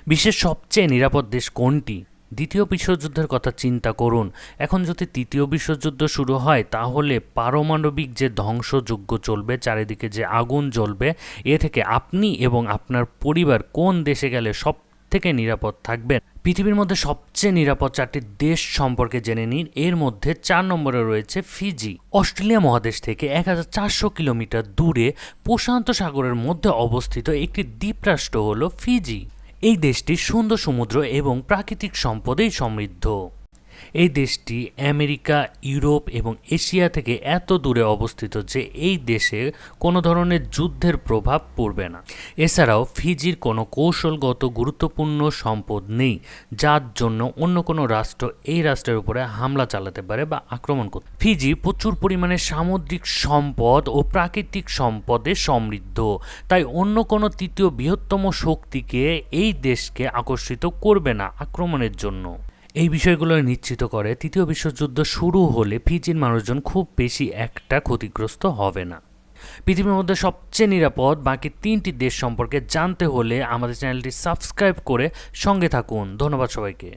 বিশ্বের সবচেয়ে নিরাপদ দেশ কোনটি? দ্বিতীয় বিশ্বযুদ্ধের কথা চিন্তা করুন। এখন যদি তৃতীয় বিশ্বযুদ্ধ শুরু হয় তাহলে পারমাণবিক যে ধ্বংসযজ্ঞ চলবে, চারিদিকে যে আগুন জ্বলবে, এ থেকে আপনি এবং আপনার পরিবার কোন দেশে গেলে সব থেকে নিরাপদ থাকবেন? পৃথিবীর মধ্যে সবচেয়ে নিরাপদ 4টি দেশ সম্পর্কে জেনে নিন। এর মধ্যে 4 নম্বরে রয়েছে ফিজি। অস্ট্রেলিয়া মহাদেশ থেকে 1400 কিলোমিটার দূরে প্রশান্ত সাগরের মধ্যে অবস্থিত একটি দ্বীপরাষ্ট্র হল ফিজি। এই দেশটি সুন্দর সমুদ্র এবং প্রাকৃতিক সম্পদেই সমৃদ্ধ। এই দেশটি আমেরিকা, ইউরোপ এবং এশিয়া থেকে এত দূরে অবস্থিত যে এই দেশে কোনো ধরনের যুদ্ধের প্রভাব পড়বে না। এছাড়াও ফিজির কোনো কৌশলগত গুরুত্বপূর্ণ সম্পদ নেই, যার জন্য অন্য কোনো রাষ্ট্র এই রাষ্ট্রের উপরে হামলা চালাতে পারে বা আক্রমণ করতে। ফিজি প্রচুর পরিমাণে সামুদ্রিক সম্পদ ও প্রাকৃতিক সম্পদে সমৃদ্ধ, তাই অন্য কোনো তৃতীয় বৃহত্তম শক্তিকে এই দেশকে আকর্ষিত করবে না আক্রমণের জন্য। এই বিষয়গুলো নিশ্চিত করে তৃতীয় বিশ্বযুদ্ধ শুরু হলে ফিজির মানুষজন খুব বেশি একটা ক্ষতিগ্রস্ত হবে না। পৃথিবীর মধ্যে সবচেয়ে নিরাপদ বাকি 3টি দেশ সম্পর্কে জানতে হলে আমাদের চ্যানেলটি সাবস্ক্রাইব করে সঙ্গে থাকুন। ধন্যবাদ সবাইকে।